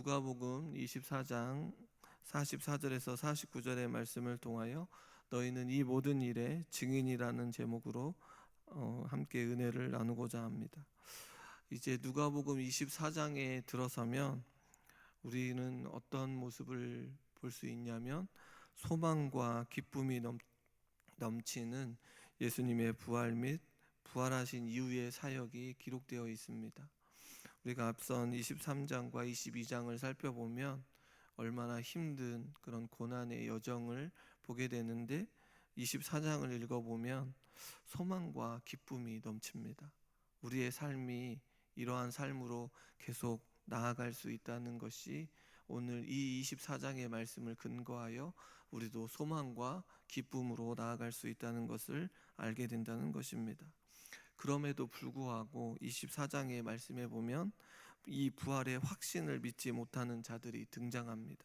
누가복음 24장 44절에서 49절의 말씀을 통하여 너희는 이 모든 일의 증인이라는 제목으로 함께 은혜를 나누고자 합니다. 이제 누가복음 24장에 들어서면 우리는 어떤 모습을 볼 수 있냐면 소망과 기쁨이 넘치는 예수님의 부활 및 부활하신 이후의 사역이 기록되어 있습니다. 우리가 앞선 23장과 22장을 살펴보면 얼마나 힘든 그런 고난의 여정을 보게 되는데 24장을 읽어보면 소망과 기쁨이 넘칩니다. 우리의 삶이 이러한 삶으로 계속 나아갈 수 있다는 것이 오늘 이 24장의 말씀을 근거하여 우리도 소망과 기쁨으로 나아갈 수 있다는 것을 알게 된다는 것입니다. 그럼에도 불구하고 24장의 말씀에 보면 이 부활의 확신을 믿지 못하는 자들이 등장합니다.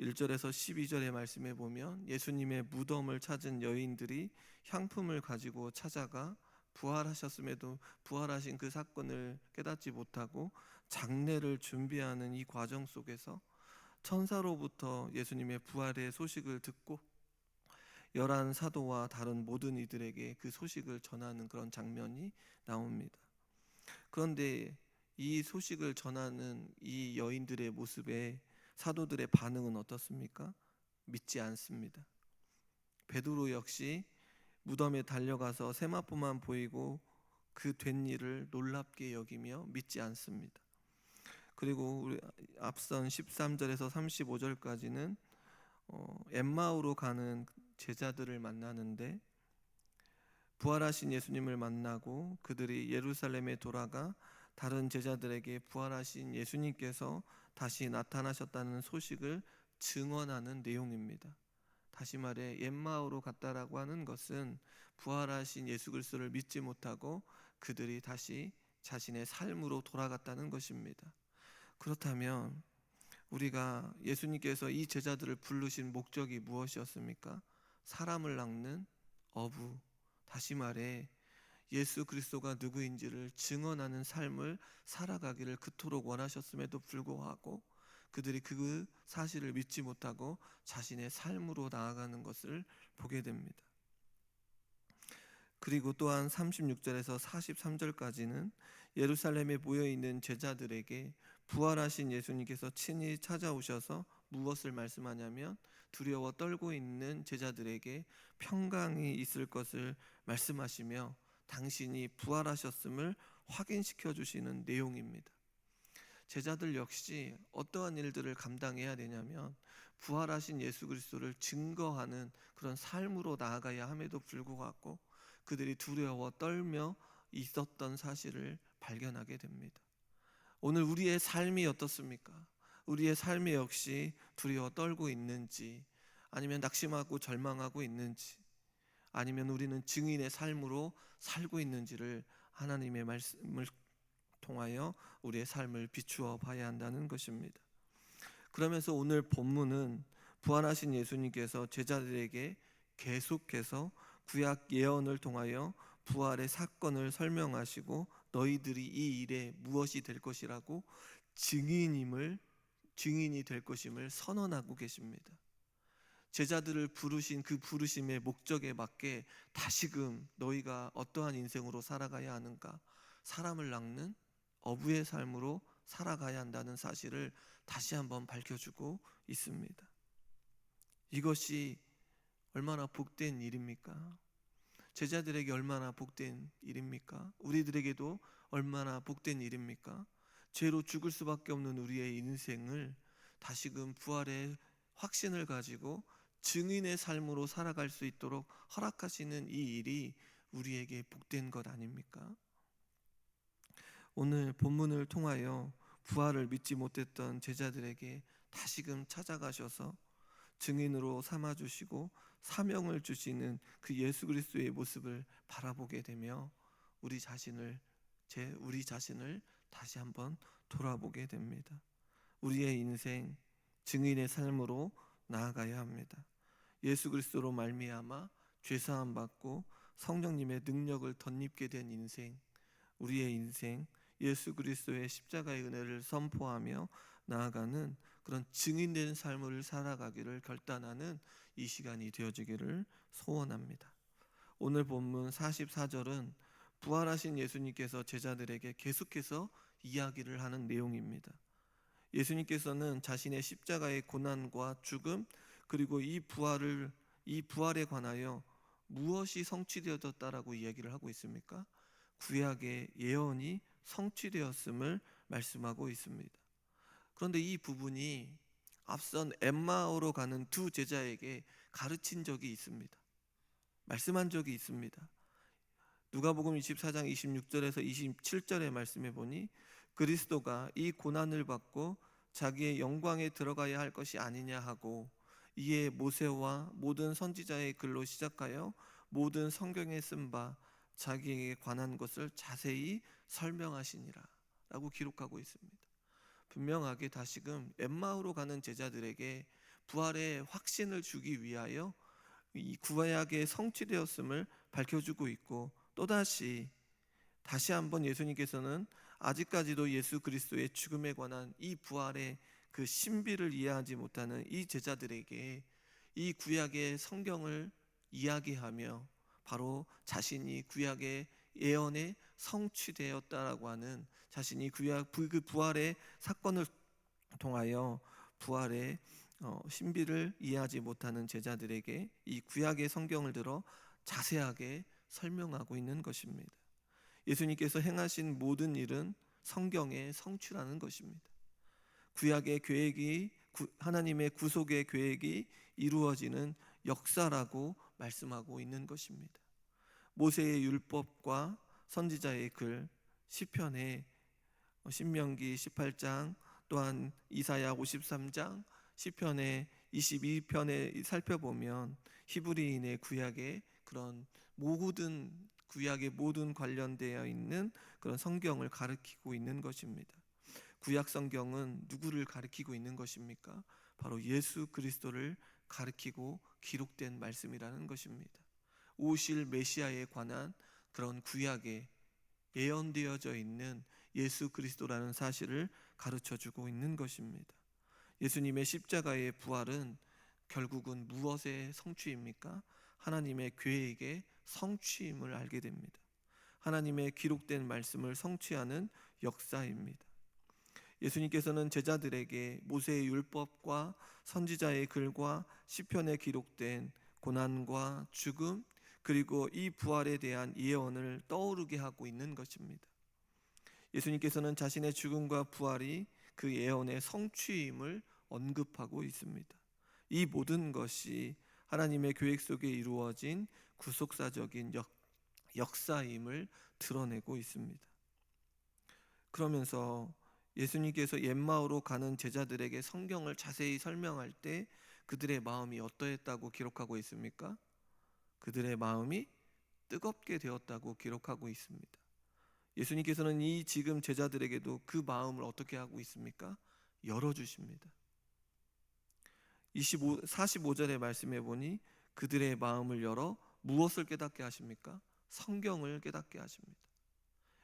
1절에서 12절의 말씀에 보면 예수님의 무덤을 찾은 여인들이 향품을 가지고 찾아가 부활하셨음에도 부활하신 그 사건을 깨닫지 못하고 장례를 준비하는 이 과정 속에서 천사로부터 예수님의 부활의 소식을 듣고 열한 사도와 다른 모든 이들에게 그 소식을 전하는 그런 장면이 나옵니다. 그런데 이 소식을 전하는 이 여인들의 모습에 사도들의 반응은 어떻습니까? 믿지 않습니다. 베드로 역시 무덤에 달려가서 세마포만 보이고 그 된 일을 놀랍게 여기며 믿지 않습니다. 그리고 우리 앞선 13절에서 35절까지는 엠마오로 가는 제자들을 만나는데 부활하신 예수님을 만나고 그들이 예루살렘에 돌아가 다른 제자들에게 부활하신 예수님께서 다시 나타나셨다는 소식을 증언하는 내용입니다. 다시 말해 엠마오로 갔다라고 하는 것은 부활하신 예수 그리스도를 믿지 못하고 그들이 다시 자신의 삶으로 돌아갔다는 것입니다. 그렇다면 우리가 예수님께서 이 제자들을 부르신 목적이 무엇이었습니까? 사람을 낚는 어부, 다시 말해 예수 그리스도가 누구인지를 증언하는 삶을 살아가기를 그토록 원하셨음에도 불구하고 그들이 그 사실을 믿지 못하고 자신의 삶으로 나아가는 것을 보게 됩니다. 그리고 또한 36절에서 43절까지는 예루살렘에 모여있는 제자들에게 부활하신 예수님께서 친히 찾아오셔서 무엇을 말씀하냐면 두려워 떨고 있는 제자들에게 평강이 있을 것을 말씀하시며 당신이 부활하셨음을 확인시켜 주시는 내용입니다. 제자들 역시 어떠한 일들을 감당해야 되냐면 부활하신 예수 그리스도를 증거하는 그런 삶으로 나아가야 함에도 불구하고 그들이 두려워 떨며 있었던 사실을 발견하게 됩니다. 오늘 우리의 삶이 어떻습니까? 우리의 삶이 역시 두려워 떨고 있는지 아니면 낙심하고 절망하고 있는지 아니면 우리는 증인의 삶으로 살고 있는지를 하나님의 말씀을 통하여 우리의 삶을 비추어 봐야 한다는 것입니다. 그러면서 오늘 본문은 부활하신 예수님께서 제자들에게 계속해서 구약 예언을 통하여 부활의 사건을 설명하시고 너희들이 이 일에 무엇이 될 것이라고 증인이 될 것임을 선언하고 계십니다. 제자들을 부르신 그 부르심의 목적에 맞게 다시금 너희가 어떠한 인생으로 살아가야 하는가, 사람을 낚는 어부의 삶으로 살아가야 한다는 사실을 다시 한번 밝혀주고 있습니다. 이것이 얼마나 복된 일입니까? 제자들에게 얼마나 복된 일입니까? 우리들에게도 얼마나 복된 일입니까? 죄로 죽을 수밖에 없는 우리의 인생을 다시금 부활의 확신을 가지고 증인의 삶으로 살아갈 수 있도록 허락하시는 이 일이 우리에게 복된 것 아닙니까? 오늘 본문을 통하여 부활을 믿지 못했던 제자들에게 다시금 찾아가셔서 증인으로 삼아주시고 사명을 주시는 그 예수 그리스도의 모습을 바라보게 되며 우리 자신을 다시 한번 돌아보게 됩니다. 우리의 인생 증인의 삶으로 나아가야 합니다. 예수 그리스도로 말미암아 죄사함 받고 성령님의 능력을 덧입게 된 인생, 우리의 인생 예수 그리스도의 십자가의 은혜를 선포하며 나아가는 그런 증인된 삶을 살아가기를 결단하는 이 시간이 되어지기를 소원합니다. 오늘 본문 44절은 부활하신 예수님께서 제자들에게 계속해서 이야기를 하는 내용입니다. 예수님께서는 자신의 십자가의 고난과 죽음 그리고 이 부활에 관하여 무엇이 성취되었다라고 이야기를 하고 있습니까? 구약의 예언이 성취되었음을 말씀하고 있습니다. 그런데 이 부분이 앞선 엠마오로 가는 두 제자에게 가르친 적이 있습니다. 말씀한 적이 있습니다. 누가복음 24장 26절에서 27절의 말씀해 보니 그리스도가 이 고난을 받고 자기의 영광에 들어가야 할 것이 아니냐 하고 이에 모세와 모든 선지자의 글로 시작하여 모든 성경에 쓴 바 자기에게 관한 것을 자세히 설명하시니라 라고 기록하고 있습니다. 분명하게 다시금 엠마오로 가는 제자들에게 부활의 확신을 주기 위하여 이 구약의 성취되었음을 밝혀주고 있고, 또다시 다시 한번 예수님께서는 아직까지도 예수 그리스도의 죽음에 관한 이 부활의 그 신비를 이해하지 못하는 이 제자들에게 이 구약의 성경을 이야기하며 바로 자신이 구약의 예언에 성취되었다라고 하는 자신이 그 부활의 사건을 통하여 부활의 신비를 이해하지 못하는 제자들에게 이 구약의 성경을 들어 자세하게 설명하고 있는 것입니다. 예수님께서 행하신 모든 일은 성경의 성취라는 것입니다. 구약의 계획이 하나님의 구속의 계획이 이루어지는 역사라고 말씀하고 있는 것입니다. 모세의 율법과 선지자의 글, 시편의 신명기 18장, 또한 이사야 53장, 시편의 22편에 살펴보면 히브리인의 구약의 그런 구약의 모든 관련되어 있는 그런 성경을 가리키고 있는 것입니다. 구약 성경은 누구를 가리키고 있는 것입니까? 바로 예수 그리스도를 가리키고 기록된 말씀이라는 것입니다. 오실 메시아에 관한 그런 구약에 예언되어져 있는 예수 그리스도라는 사실을 가르쳐주고 있는 것입니다. 예수님의 십자가의 부활은 결국은 무엇의 성취입니까? 하나님의 계획의 성취임을 알게 됩니다. 하나님의 기록된 말씀을 성취하는 역사입니다. 예수님께서는 제자들에게 모세의 율법과 선지자의 글과 시편에 기록된 고난과 죽음 그리고 이 부활에 대한 예언을 떠오르게 하고 있는 것입니다. 예수님께서는 자신의 죽음과 부활이 그 예언의 성취임을 언급하고 있습니다. 이 모든 것이 하나님의 계획 속에 이루어진 구속사적인 역사임을 드러내고 있습니다. 그러면서 예수님께서 엠마오로 가는 제자들에게 성경을 자세히 설명할 때 그들의 마음이 어떠했다고 기록하고 있습니까? 그들의 마음이 뜨겁게 되었다고 기록하고 있습니다. 예수님께서는 이 지금 제자들에게도 그 마음을 어떻게 하고 있습니까? 열어주십니다. 45절의 말씀해 보니 그들의 마음을 열어 무엇을 깨닫게 하십니까? 성경을 깨닫게 하십니다.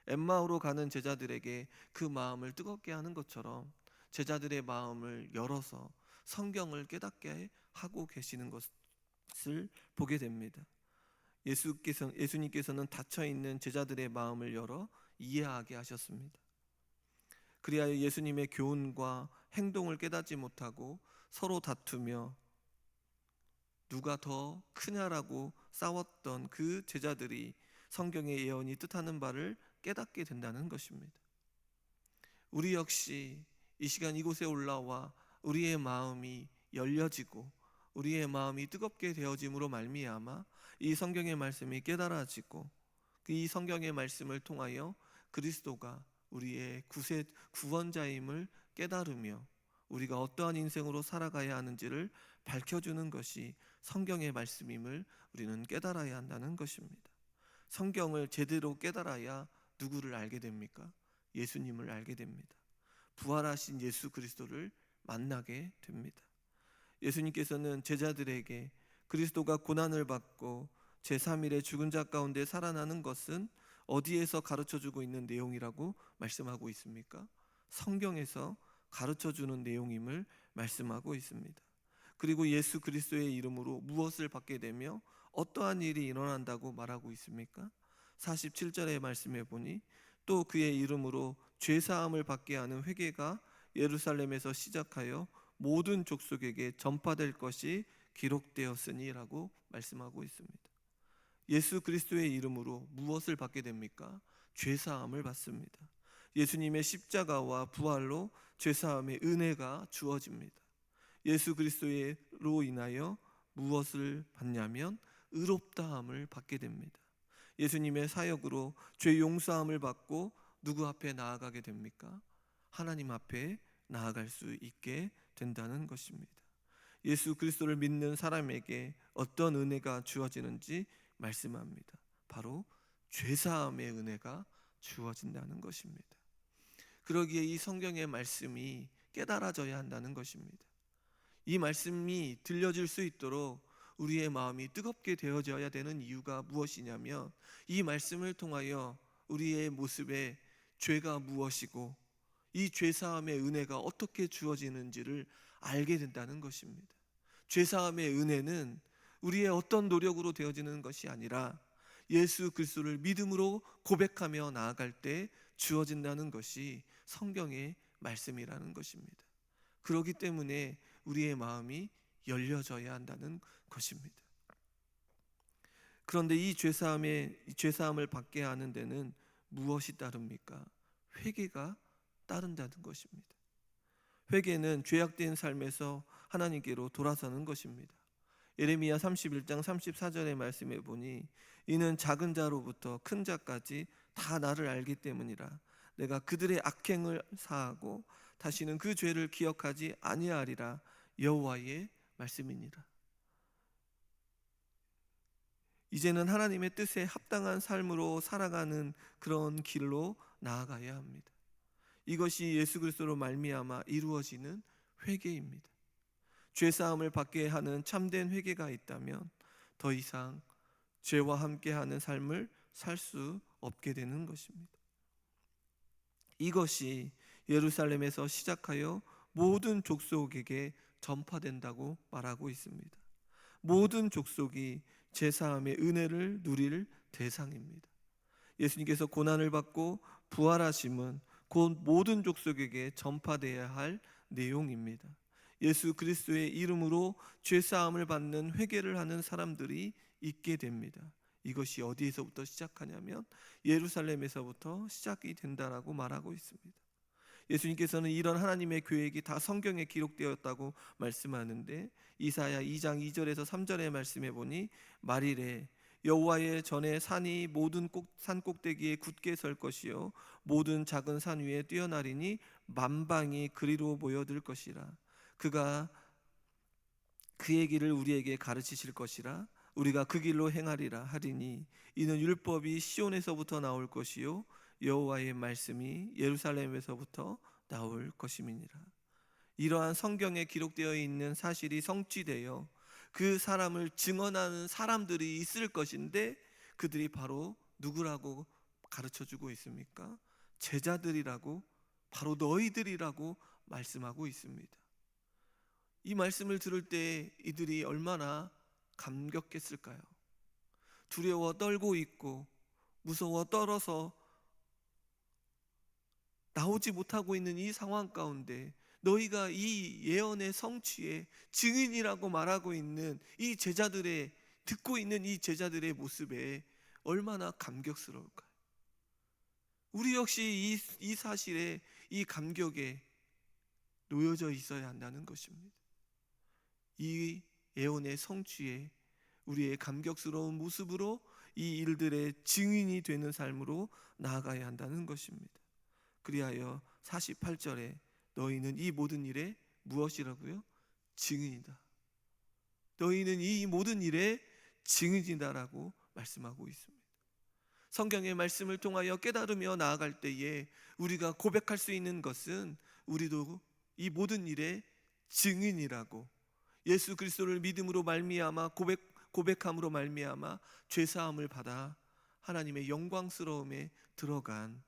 엠마오로 가는 제자들에게 그 마음을 뜨겁게 하는 것처럼 제자들의 마음을 열어서 성경을 깨닫게 하고 계시는 것을 보게 됩니다. 예수님께서는 닫혀있는 제자들의 마음을 열어 이해하게 하셨습니다. 그리하여 예수님의 교훈과 행동을 깨닫지 못하고 서로 다투며 누가 더 크냐라고 싸웠던 그 제자들이 성경의 예언이 뜻하는 바를 깨닫게 된다는 것입니다. 우리 역시 이 시간 이곳에 올라와 우리의 마음이 열려지고 우리의 마음이 뜨겁게 되어짐으로 말미암아 이 성경의 말씀이 깨달아지고 이 성경의 말씀을 통하여 그리스도가 우리의 구원자임을 깨달으며 우리가 어떠한 인생으로 살아가야 하는지를 밝혀주는 것이 성경의 말씀임을 우리는 깨달아야 한다는 것입니다. 성경을 제대로 깨달아야 누구를 알게 됩니까? 예수님을 알게 됩니다. 부활하신 예수 그리스도를 만나게 됩니다. 예수님께서는 제자들에게 그리스도가 고난을 받고 제3일에 죽은 자 가운데 살아나는 것은 어디에서 가르쳐주고 있는 내용이라고 말씀하고 있습니까? 성경에서 가르쳐 주는 내용임을 말씀하고 있습니다. 그리고 예수 그리스도의 이름으로 무엇을 받게 되며 어떠한 일이 일어난다고 말하고 있습니까? 47절의 말씀에 보니 또 그의 이름으로 죄사함을 받게 하는 회개가 예루살렘에서 시작하여 모든 족속에게 전파될 것이 기록되었으니라고 말씀하고 있습니다. 예수 그리스도의 이름으로 무엇을 받게 됩니까? 죄사함을 받습니다. 예수님의 십자가와 부활로 죄사함의 은혜가 주어집니다. 예수 그리스도로 인하여 무엇을 받냐면 의롭다함을 받게 됩니다. 예수님의 사역으로 죄 용서함을 받고 누구 앞에 나아가게 됩니까? 하나님 앞에 나아갈 수 있게 된다는 것입니다. 예수 그리스도를 믿는 사람에게 어떤 은혜가 주어지는지 말씀합니다. 바로 죄사함의 은혜가 주어진다는 것입니다. 그러기에 이 성경의 말씀이 깨달아져야 한다는 것입니다. 이 말씀이 들려질 수 있도록 우리의 마음이 뜨겁게 되어져야 되는 이유가 무엇이냐면 이 말씀을 통하여 우리의 모습에 죄가 무엇이고 이 죄사함의 은혜가 어떻게 주어지는지를 알게 된다는 것입니다. 죄사함의 은혜는 우리의 어떤 노력으로 되어지는 것이 아니라 예수 그리스도를 믿음으로 고백하며 나아갈 때 주어진다는 것이 성경의 말씀이라는 것입니다. 그렇기 때문에 우리의 마음이 열려져야 한다는 것입니다. 그런데 이 죄사함을 받게 하는 데는 무엇이 따릅니까? 회개가 따른다는 것입니다. 회개는 죄악된 삶에서 하나님께로 돌아서는 것입니다. 예레미야 31장 34절의 말씀에 보니 이는 작은 자로부터 큰 자까지 다 나를 알기 때문이라. 내가 그들의 악행을 사하고 다시는 그 죄를 기억하지 아니하리라. 여호와의 말씀이니라. 이제는 하나님의 뜻에 합당한 삶으로 살아가는 그런 길로 나아가야 합니다. 이것이 예수 그리스도로 말미암아 이루어지는 회개입니다. 죄사함을 받게 하는 참된 회개가 있다면 더 이상 죄와 함께하는 삶을 살 수 없게 되는 것입니다. 이것이 예루살렘에서 시작하여 모든 족속에게 전파된다고 말하고 있습니다. 모든 족속이 제사함의 은혜를 누릴 대상입니다. 예수님께서 고난을 받고 부활하심은 곧 모든 족속에게 전파되어야 할 내용입니다. 예수 그리스도의 이름으로 죄사함을 받는 회개를 하는 사람들이 있게 됩니다. 이것이 어디에서부터 시작하냐면 예루살렘에서부터 시작이 된다라고 말하고 있습니다. 예수님께서는 이런 하나님의 계획이 다 성경에 기록되었다고 말씀하는데 이사야 2장 2절에서 3절의 말씀에 보니 말이래 여호와의 전에 산이 모든 산 꼭대기에 굳게 설 것이요 모든 작은 산 위에 뛰어나리니 만방이 그리로 모여들 것이라. 그가 그의 길을 우리에게 가르치실 것이라. 우리가 그 길로 행하리라 하리니 이는 율법이 시온에서부터 나올 것이요 여호와의 말씀이 예루살렘에서부터 나올 것임이니라. 이러한 성경에 기록되어 있는 사실이 성취되어 그 사람을 증언하는 사람들이 있을 것인데 그들이 바로 누구라고 가르쳐주고 있습니까? 제자들이라고, 바로 너희들이라고 말씀하고 있습니다. 이 말씀을 들을 때 이들이 얼마나 감격했을까요? 두려워 떨고 있고 무서워 떨어서 나오지 못하고 있는 이 상황 가운데 너희가 이 예언의 성취의 증인이라고 말하고 있는 이 제자들의, 듣고 있는 이 제자들의 모습에 얼마나 감격스러울까요? 우리 역시 이 사실에, 이 감격에 놓여져 있어야 한다는 것입니다. 이 예언의 성취에 우리의 감격스러운 모습으로 이 일들의 증인이 되는 삶으로 나아가야 한다는 것입니다. 그리하여 48절에 너희는 이 모든 일에 무엇이라고요? 증인이다. 너희는 이 모든 일에 증인이다라고 말씀하고 있습니다. 성경의 말씀을 통하여 깨달으며 나아갈 때에 우리가 고백할 수 있는 것은 우리도 이 모든 일에 증인이라고, 예수 그리스도를 믿음으로 말미암아 고백함으로 말미암아 죄사함을 받아 하나님의 영광스러움에 들어간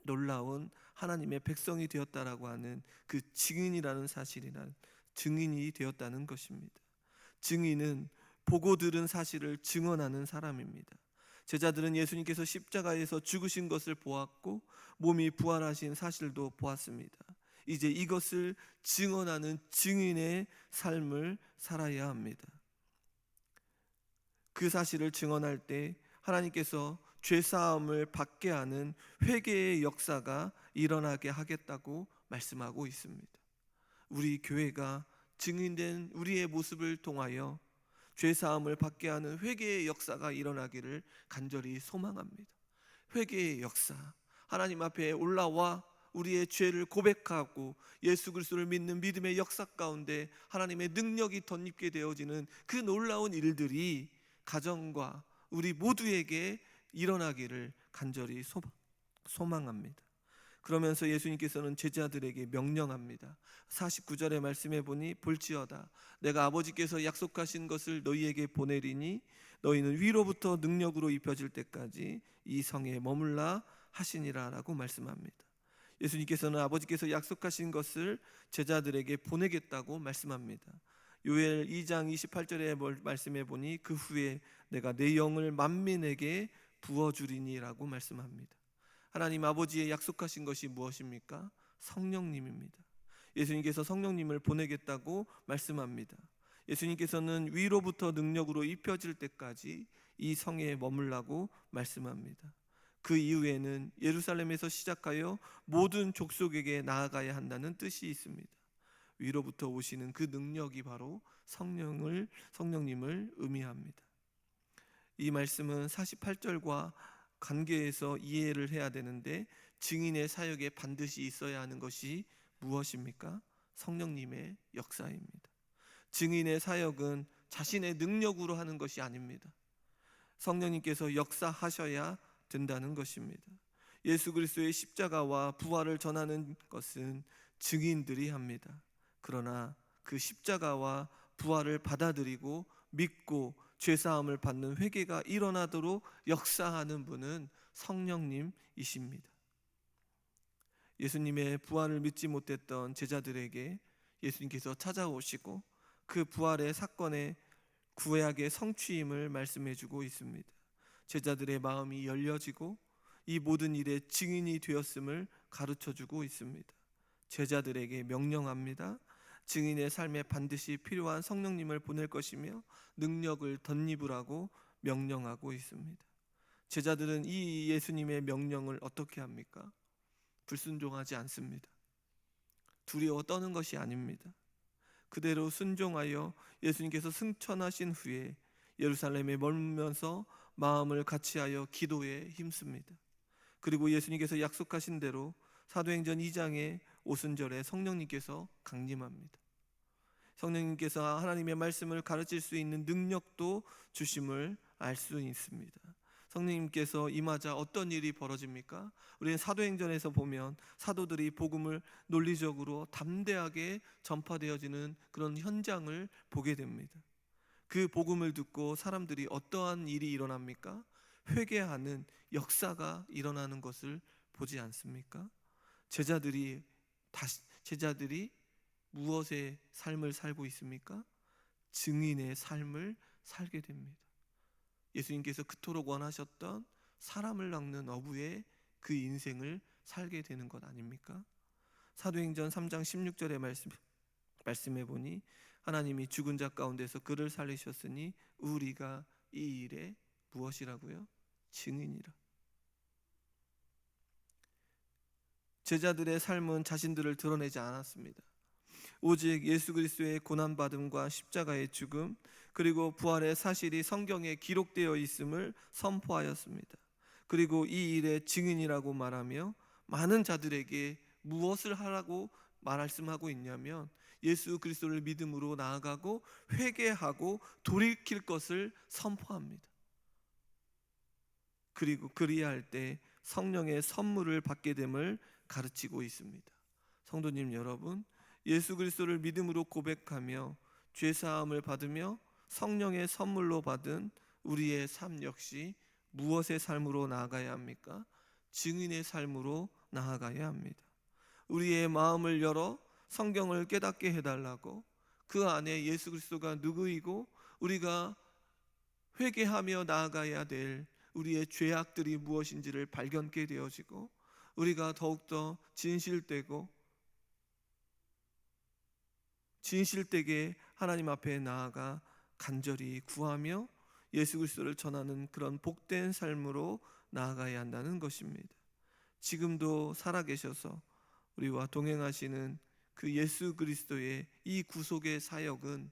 놀라운 하나님의 백성이 되었다라고 하는 그 증인이라는 사실이란 증인이 되었다는 것입니다. 증인은 보고 들은 사실을 증언하는 사람입니다. 제자들은 예수님께서 십자가에서 죽으신 것을 보았고 몸이 부활하신 사실도 보았습니다. 이제 이것을 증언하는 증인의 삶을 살아야 합니다. 그 사실을 증언할 때 하나님께서 죄사함을 받게 하는 회개의 역사가 일어나게 하겠다고 말씀하고 있습니다. 우리 교회가 증인된 우리의 모습을 통하여 죄사함을 받게 하는 회개의 역사가 일어나기를 간절히 소망합니다. 회개의 역사, 하나님 앞에 올라와 우리의 죄를 고백하고 예수 그리스도를 믿는 믿음의 역사 가운데 하나님의 능력이 덧입게 되어지는 그 놀라운 일들이 가정과 우리 모두에게 일어나기를 간절히 소망합니다. 그러면서 예수님께서는 제자들에게 명령합니다. 49절의 말씀해 보니 볼지어다 내가 아버지께서 약속하신 것을 너희에게 보내리니 너희는 위로부터 능력으로 입혀질 때까지 이 성에 머물라 하시니라 라고 말씀합니다. 예수님께서는 아버지께서 약속하신 것을 제자들에게 보내겠다고 말씀합니다. 요엘 2장 28절의 말씀해 보니 그 후에 내가 내 영을 만민에게 부어주리니 라고 말씀합니다. 하나님 아버지의 약속하신 것이 무엇입니까? 성령님입니다. 예수님께서 성령님을 보내겠다고 말씀합니다. 예수님께서는 위로부터 능력으로 입혀질 때까지 이 성에 머물라고 말씀합니다. 그 이후에는 예루살렘에서 시작하여 모든 족속에게 나아가야 한다는 뜻이 있습니다. 위로부터 오시는 그 능력이 바로 성령님을 의미합니다. 이 말씀은 48절과 관계에서 이해를 해야 되는데 증인의 사역에 반드시 있어야 하는 것이 무엇입니까? 성령님의 역사입니다. 증인의 사역은 자신의 능력으로 하는 것이 아닙니다. 성령님께서 역사하셔야 된다는 것입니다. 예수 그리스도의 십자가와 부활을 전하는 것은 증인들이 합니다. 그러나 그 십자가와 부활을 받아들이고 믿고 죄사함을 받는 회개가 일어나도록 역사하는 분은 성령님이십니다. 예수님의 부활을 믿지 못했던 제자들에게 예수님께서 찾아오시고 그 부활의 사건의 구약의 성취임을 말씀해주고 있습니다. 제자들의 마음이 열려지고 이 모든 일의 증인이 되었음을 가르쳐주고 있습니다. 제자들에게 명령합니다. 증인의 삶에 반드시 필요한 성령님을 보낼 것이며 능력을 덧입으라고 명령하고 있습니다. 제자들은 이 예수님의 명령을 어떻게 합니까? 불순종하지 않습니다. 두려워 떠는 것이 아닙니다. 그대로 순종하여 예수님께서 승천하신 후에 예루살렘에 머물면서 마음을 같이하여 기도에 힘씁니다. 그리고 예수님께서 약속하신 대로 사도행전 2장의 오순절에 성령님께서 강림합니다. 성령님께서 하나님의 말씀을 가르칠 수 있는 능력도 주심을 알 수 있습니다. 성령님께서 임하자 어떤 일이 벌어집니까? 우리는 사도행전에서 보면 사도들이 복음을 논리적으로 담대하게 전파되어지는 그런 현장을 보게 됩니다. 그 복음을 듣고 사람들이 어떠한 일이 일어납니까? 회개하는 역사가 일어나는 것을 보지 않습니까? 제자들이 무엇의 삶을 살고 있습니까? 증인의 삶을 살게 됩니다. 예수님께서 그토록 원하셨던 사람을 낚는 어부의 그 인생을 살게 되는 것 아닙니까? 사도행전 3장 16절의 말씀해 보니 하나님이 죽은 자 가운데서 그를 살리셨으니 우리가 이 일에 무엇이라고요? 증인이라. 제자들의 삶은 자신들을 드러내지 않았습니다. 오직 예수 그리스도의 고난받음과 십자가의 죽음 그리고 부활의 사실이 성경에 기록되어 있음을 선포하였습니다. 그리고 이 일의 증인이라고 말하며 많은 자들에게 무엇을 하라고 말씀하고 있냐면 예수 그리스도를 믿음으로 나아가고 회개하고 돌이킬 것을 선포합니다. 그리고 그리할 때 성령의 선물을 받게 됨을 가르치고 있습니다. 성도님 여러분, 예수 그리스도를 믿음으로 고백하며 죄사함을 받으며 성령의 선물로 받은 우리의 삶 역시 무엇의 삶으로 나아가야 합니까? 증인의 삶으로 나아가야 합니다. 우리의 마음을 열어 성경을 깨닫게 해달라고, 그 안에 예수 그리스도가 누구이고 우리가 회개하며 나아가야 될 우리의 죄악들이 무엇인지를 발견케 되어지고, 우리가 더욱더 진실되게 하나님 앞에 나아가 간절히 구하며 예수 그리스도를 전하는 그런 복된 삶으로 나아가야 한다는 것입니다. 지금도 살아계셔서 우리와 동행하시는 그 예수 그리스도의 이 구속의 사역은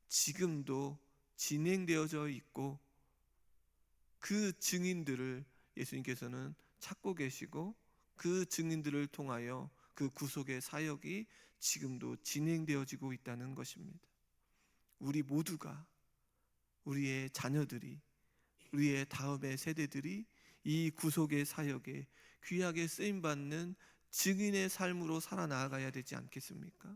지금도 진행되어져 있고, 그 증인들을 예수님께서는 찾고 계시고, 그 증인들을 통하여 그 구속의 사역이 지금도 진행되어지고 있다는 것입니다. 우리 모두가, 우리의 자녀들이, 우리의 다음의 세대들이 이 구속의 사역에 귀하게 쓰임받는 증인의 삶으로 살아나가야 되지 않겠습니까?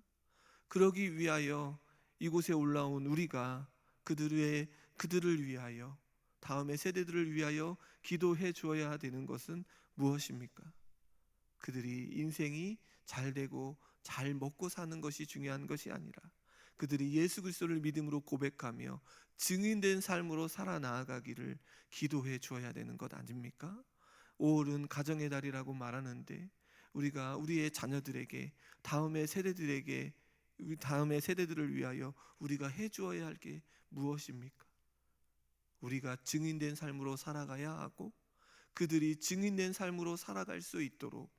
그러기 위하여 이곳에 올라온 우리가 그들을 위하여, 다음의 세대들을 위하여 기도해 주어야 되는 것은 무엇입니까? 그들이 인생이 잘 되고 잘 먹고 사는 것이 중요한 것이 아니라 그들이 예수 그리스도를 믿음으로 고백하며 증인된 삶으로 살아나가기를 기도해 주어야 되는 것 아닙니까? 5월은 가정의 달이라고 말하는데, 우리가 우리의 자녀들에게, 다음의 세대들을 위하여 우리가 해 주어야 할 게 무엇입니까? 우리가 증인된 삶으로 살아가야 하고, 그들이 증인된 삶으로 살아갈 수 있도록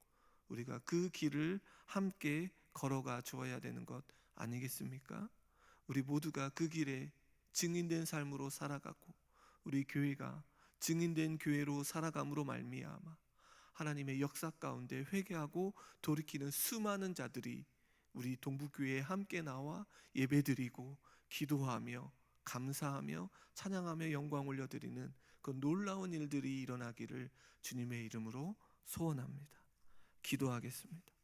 우리가 그 길을 함께 걸어가 주어야 되는 것 아니겠습니까? 우리 모두가 그 길에 증인된 삶으로 살아가고, 우리 교회가 증인된 교회로 살아감으로 말미암아 하나님의 역사 가운데 회개하고 돌이키는 수많은 자들이 우리 동북교회에 함께 나와 예배드리고 기도하며 감사하며 찬양하며 영광 올려드리는 그 놀라운 일들이 일어나기를 주님의 이름으로 소원합니다. 기도하겠습니다.